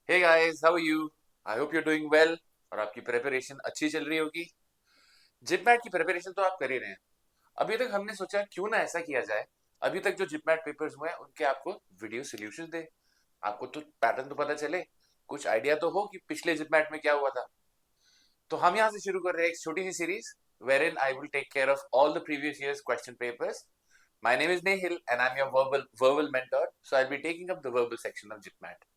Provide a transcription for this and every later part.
Hey guys, how are you? I hope you're doing well और आपकी preparation अच्छी चल रही होगी। जिपमैट की प्रिपरेशन तो आप कर ही रहे हैं। अभी तक हमने सोचा क्यों ना ऐसा किया जाए, अभी तक जो जिपमैट पेपर्स हुए हैं उनके आपको वीडियो सोल्यूशन दे। आपको तो पैटर्न तो पता चले, कुछ आइडिया तो हो कि पिछले जिपमैट में क्या हुआ था। तो हम यहाँ से शुरू कर रहे हैं एक छोटी सी series wherein I will take care of all the previous year's question papers. My name is Nehil and I'm your verbal mentor. So I'll be taking up the verbal section of JIPMAT.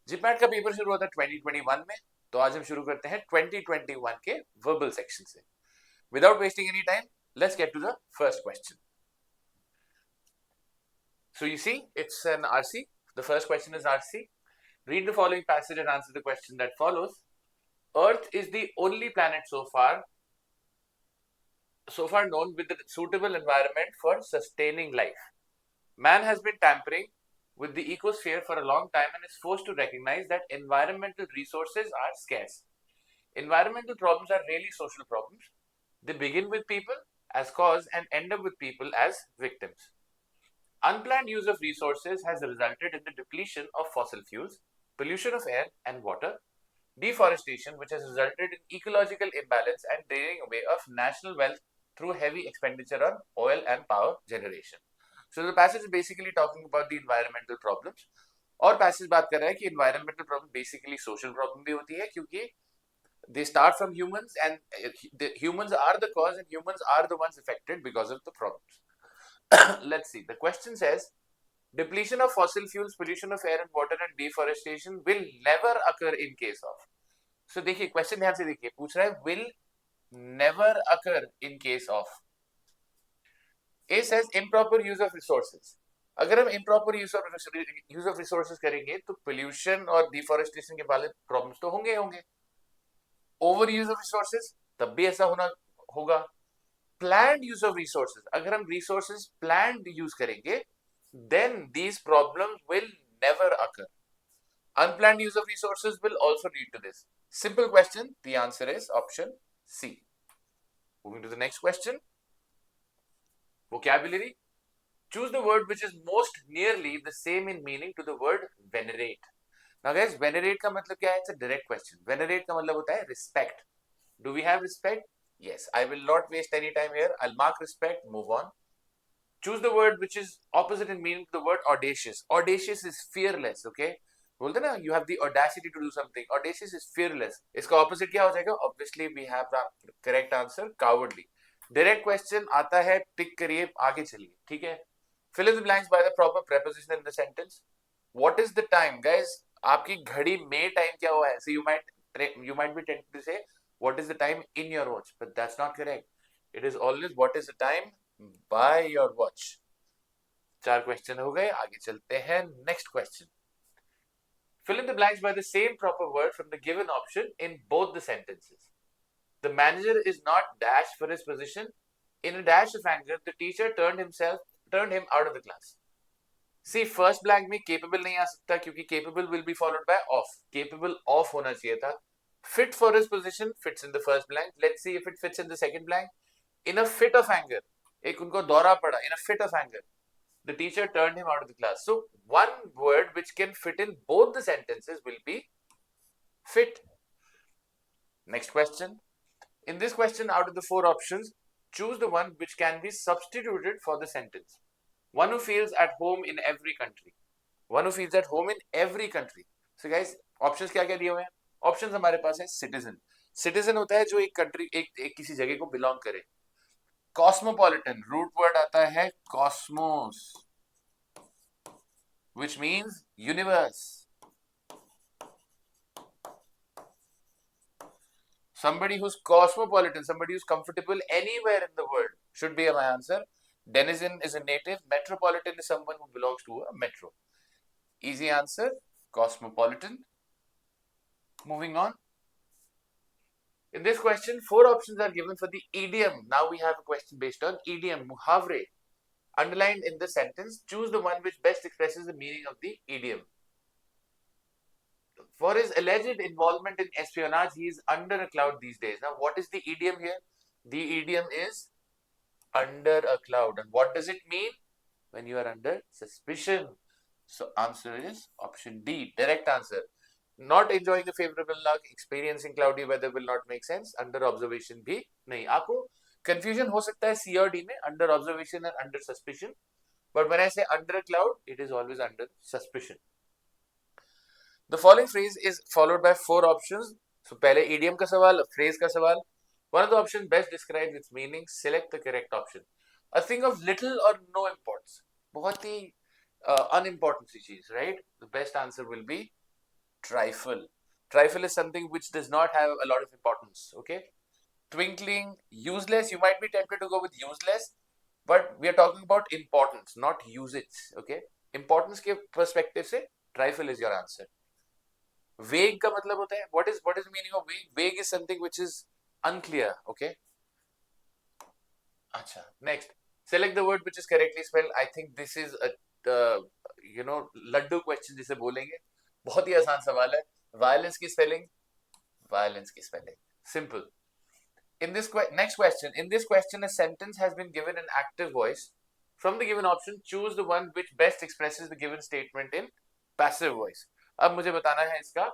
जिपमैट का paper शुरू होता है 2021 में, तो आज हम शुरू करते हैं 2021 के वर्बल सेक्शन से। Without wasting any time, let's get to the first question. So you see, it's an RC. The first question is RC. Read the following passage and answer the question that follows. Earth is the only planet so far known with a suitable environment for sustaining life. Man has been tampering with the ecosphere for a long time and is forced to recognize that environmental resources are scarce. Environmental problems are really social problems. They begin with people as cause and end up with people as victims. Unplanned use of resources has resulted in the depletion of fossil fuels, pollution of air and water, deforestation, which has resulted in ecological imbalance and draining away of national wealth through heavy expenditure on oil and power generation. So the passage is basically talking about the environmental problems. और passage बात कर रहा है कि environmental problem basically social problem भी होती है, क्योंकि they start from humans and the humans are the cause and humans are the ones affected because of the problems. Let's see. The question says depletion of fossil fuels, pollution of air and water and deforestation will never occur in case of. So देखिए question ध्यान से देखिए, पूछ रहा है will never occur in case of. A says improper use of resources. अगर हम improper use of resources करेंगे तो pollution और deforestation के वाले problems तो होंगे होंगे. ओवर यूज ऑफ रिसोर्सेज, तब भी ऐसा होना होगा. प्लान्ड यूज ऑफ रिसोर्सेज, अगर हम रिसोर्सेज प्लान्ड यूज करेंगे then these problems will never occur. Unplanned use of resources will also lead to this. Simple question, the answer is option C. Moving to the next question. Vocabulary. Choose the word which is most nearly the same in meaning to the word venerate. Now guys, venerate का मतलब क्या है? It's a direct question. Venerate का मतलब होता है respect. Do we have respect? Yes. I will not waste any time here. I'll mark respect, move on. Choose the word which is opposite in meaning to the word audacious. Audacious is fearless, okay? बोलते ना, you have the audacity to do something. Audacious is fearless. इसका opposite क्या हो जाएगा? Obviously we have the correct answer, cowardly. Direct question आता है, pick करिए, आगे चलिए, ठीक है? Fill in the blanks by the proper preposition in the sentence. What is the time, guys? आपकी घड़ी में time क्या हुआ है? So you might be tempted to say what is the time in your watch, but that's not correct. It is always what is the time by your watch. 4 question हो गए, आगे चलते हैं. Next question. Fill in the blanks by the same proper word from the given option in both the sentences. The manager is not dashed for his position. In a dash of anger, the teacher turned him out of the class. See, first blank में capable नहीं आ सकता, क्योंकि capable will be followed by of. Capable of होना चाहिए था. Fit for his position fits in the first blank. Let's see if it fits in the second blank. In a fit of anger, एक उनको दौरा पड़ा. In a fit of anger, the teacher turned him out of the class. So one word which can fit in both the sentences will be fit. Next question. In this question, out of the 4 options, choose the one which can be substituted for the sentence. One who feels at home in every country. One who feels at home in every country. So guys, options क्या क्या दिए हुए हैं? Options हमारे पास है citizen. Citizen होता है जो एक country, एक किसी जगह को belong करे. Cosmopolitan, root word आता है cosmos, which means universe. Somebody who's cosmopolitan, somebody who's comfortable anywhere in the world should be my answer. Denizen is a native. Metropolitan is someone who belongs to a metro. Easy answer, cosmopolitan. Moving on. In this question, 4 options are given for the idiom. Now we have a question based on idiom, muhavre. Underlined in the sentence, choose the one which best expresses the meaning of the idiom. For his alleged involvement in espionage, he is under a cloud these days. Now, what is the idiom here? The idiom is under a cloud. And what does it mean? When you are under suspicion. So, answer is option D, direct answer. Not enjoying the favorable luck, experiencing cloudy weather will not make sense. Under observation भी नहीं. आपको confusion हो सकता है C और D में, under observation and under suspicion. But when I say under a cloud, it is always under suspicion. The following phrase is followed by 4 options. So पहले idiom का सवाल, phrase का सवाल. One of the options best describes its meaning. Select the correct option. A thing of little or no importance. बहुत ही unimportant सी चीज, right? The best answer will be trifle. Trifle is something which does not have a lot of importance. Okay. Twinkling, useless. You might be tempted to go with useless, but we are talking about importance, not usage. Okay. Importance के perspective से trifle is your answer. Vague का मतलब होता है what is the meaning of vague? Vague is something which is unclear. Okay. अच्छा. Next, select the word which is correctly spelled. I think this is a laddu question जिसे बोलेंगे. बहुत ही आसान सवाल है. Violence की spelling. Violence की spelling. Simple. In this next question, in this question, a sentence has been given in active voice. From the given option, choose the one which best expresses the given statement in passive voice. अब मुझे बताना है इसका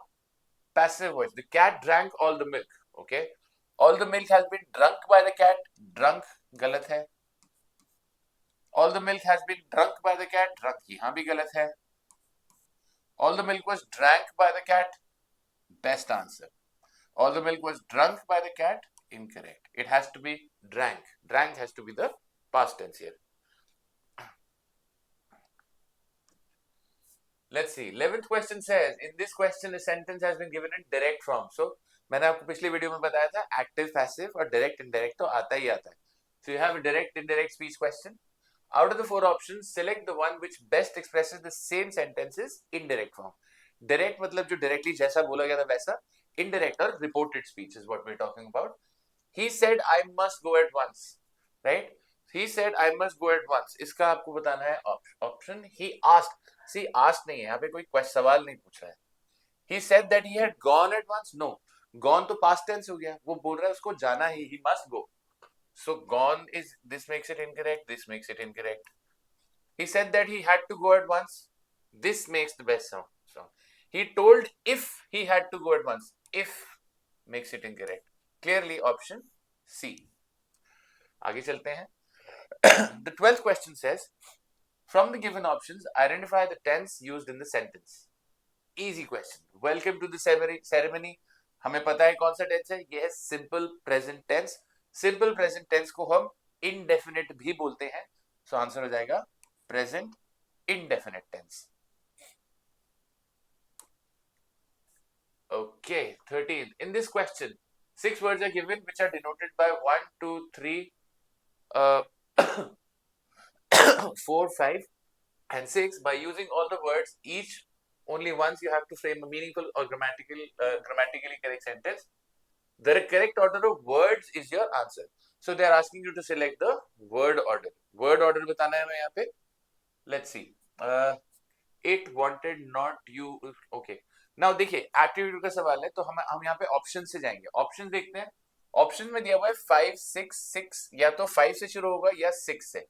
passive voice. The cat drank all the milk. Okay. All the milk has been drunk by the cat. Drunk गलत है. All the milk has been drunk by the cat. Drunk यहाँ भी गलत है. All the milk was drank by the cat. Best answer. All the milk was drunk by the cat. Incorrect. It has to be drank. Drank has to be the past tense here. Let's see. 11th question says, in this question, a sentence has been given in direct form. So, मैंने आपको पिछली video में बताया था active, passive और direct, indirect तो आता ही आता है. So, you have a direct, indirect speech question. Out of the 4 options, select the one which best expresses the same sentences in direct form. Direct मतलब जो directly जैसा बोला गया था वैसा. Indirect or reported speech is what we're talking about. He said, I must go at once. Right? He said, I must go at once. इसका आपको बताना है option. He asked. See, asked नहीं है. यहाँ पे कोई सवाल नहीं पूछ रहा है. He said that he had gone at once. No. Gone तो past tense हो गया. वो बोल रहा है उसको जाना ही. He must go. So gone is, this makes it incorrect. This makes it incorrect. He said that he had to go at once. This makes the best sound. So he told if he had to go at once. If makes it incorrect. Clearly option C. आगे चलते हैं. The 12th question says, from the given options, identify the tense used in the sentence. Easy question. Welcome to the ceremony. हमें पता है कौन सा tense है. ये है simple present tense. Simple present tense को हम indefinite भी बोलते हैं. So answer हो जाएगा present indefinite tense. Okay, 13. In this question, 6 words are given which are denoted by 1, 2, 3, 4, 5 and 6. By using all the words, each only once you have to frame a meaningful or grammatically correct sentence. The correct order of words is your answer. So they are asking you to select the word order. Word order बताना है हमें यहाँ पे. Let's see. It wanted not you. Okay. Now देखिए aptitude का सवाल है तो हम यहाँ पे ऑप्शन से जाएंगे. ऑप्शन देखते हैं. ऑप्शन में दिया हुआ है 5, 6, 6. या तो 5 से शुरू होगा या 6 से.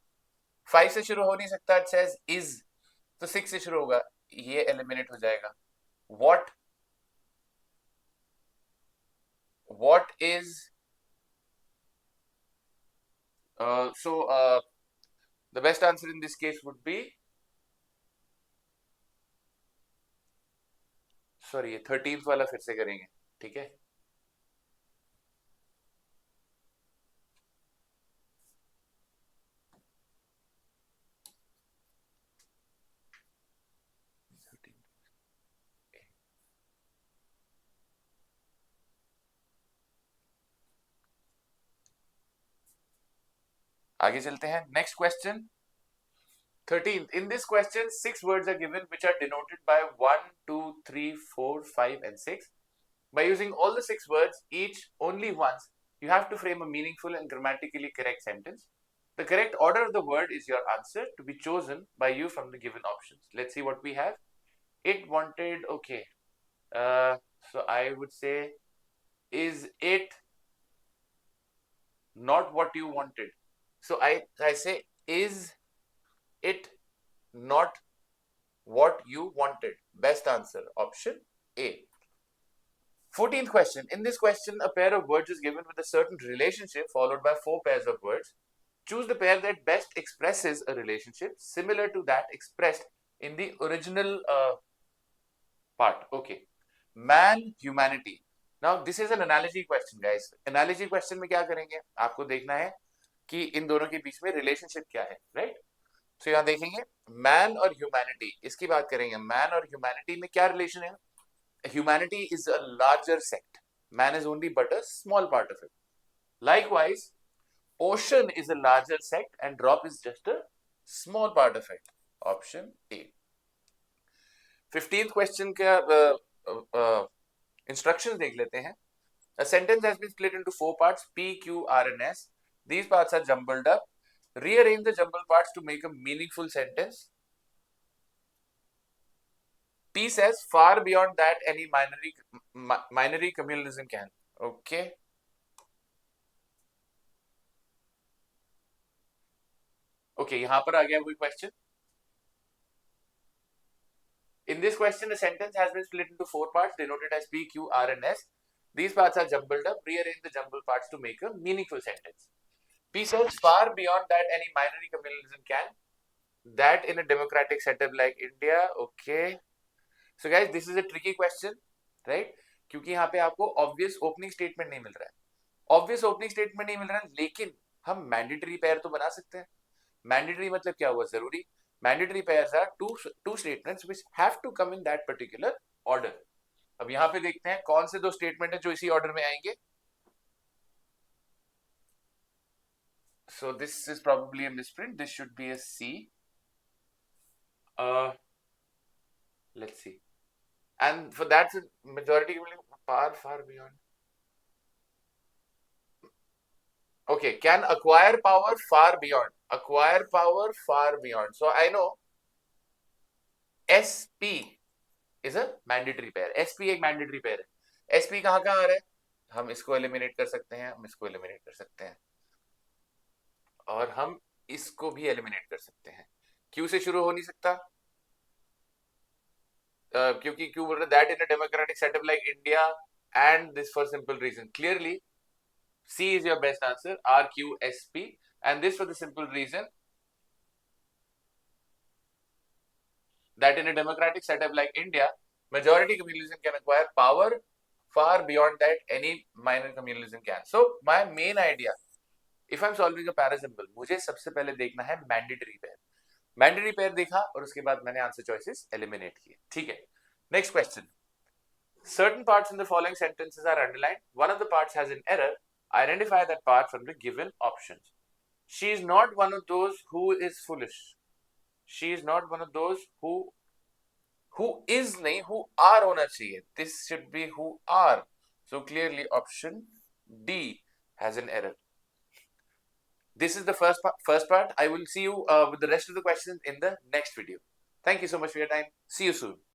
5 से शुरू हो नहीं सकता. इट सेज इज, तो 6 से शुरू होगा. ये एलिमिनेट हो जाएगा. what is the best answer in this case would be, sorry ये 13th वाला फिर से करेंगे. ठीक है. आगे चलते हैं. Next question 13th. In this question, 6 words are given which are denoted by 1, 2, 3, 4, 5 and 6. By using all the 6 words, each only once, you have to frame a meaningful and grammatically correct sentence. The correct order of the word is your answer to be chosen by you from the given options. Let's see what we have. It wanted, okay. So I would say, is it not what you wanted? So I say, is it not what you wanted? Best answer option A. 14th question. In this question, a pair of words is given with a certain relationship followed by 4 pairs of words. Choose the pair that best expresses a relationship similar to that expressed in the original part. Okay. Man, humanity. Now, this is an analogy question, guys. Analogy question में क्या करेंगे? आपको देखना है कि इन दोनों के बीच में रिलेशनशिप क्या है, राइट? तो यहाँ देखेंगे मैन और ह्यूमैनिटी, इसकी बात करेंगे. मैन और ह्यूमैनिटी में क्या रिलेशन है? Humanity is a larger sect. Man is only but a small part of it. Likewise, ocean is a larger sect and drop is just a small part of it. Option A. 15th question का instructions देख लेते हैं. A sentence has been split into 4 parts, P, Q, R and S. These parts are jumbled up. Rearrange the jumbled parts to make a meaningful sentence. P says far beyond that any minority communalism can. Okay. Okay, यहाँ पर आ गया कोई question. In this question, a sentence has been split into 4 parts denoted as P, Q, R and S. These parts are jumbled up. Rearrange the jumbled parts to make a meaningful sentence. P says far beyond that any minority communalism can. That in a democratic setup like India. Okay. So guys, this is a tricky question, right? क्योंकि यहाँ पे आपको obvious opening statement नहीं मिल रहा है. Obvious opening statement नहीं मिल रहा है, लेकिन हम mandatory pair तो बना सकते हैं. Mandatory मतलब क्या हुआ? जरूरी. Mandatory pairs are two statements which have to come in that particular order. अब यहाँ पे देखते हैं कौन से 2 statement है जो इसी order में आएंगे. So this is probably a misprint. This should be a C. Let's see. And for that, majority far beyond. Okay, can acquire power far beyond. Acquire power far beyond. So I know SP is a mandatory pair. SP एक mandatory pair है. SP कहाँ कहाँ आ रहा है? हम इसको eliminate कर सकते हैं, हम इसको eliminate कर सकते हैं, और हम इसको भी eliminate कर सकते हैं. Q से शुरू हो नहीं सकता, क्योंकि Q बोल रहा है that in a democratic setup like India, and this for simple reason. Clearly, C is your best answer. RQSP, and this for the simple reason that in a democratic setup like India, majority communalism can acquire power far beyond that any minor communalism can. So my main idea, if I'm solving a para symbol, मुझे सबसे पहले देखना है mandatory pair. Mandatory pair देखा और उसके बाद मैंने answer choices eliminate किए. ठीक है. Next question. Certain parts in the following sentences are underlined. One of the parts has an error. Identify that part from the given options. She is not one of those who is foolish. She is not one of those who is नहीं, who are होना चाहिए. This should be who are. So clearly option D has an error. This is the first part. I will see you with the rest of the questions in the next video. Thank you so much for your time. See you soon.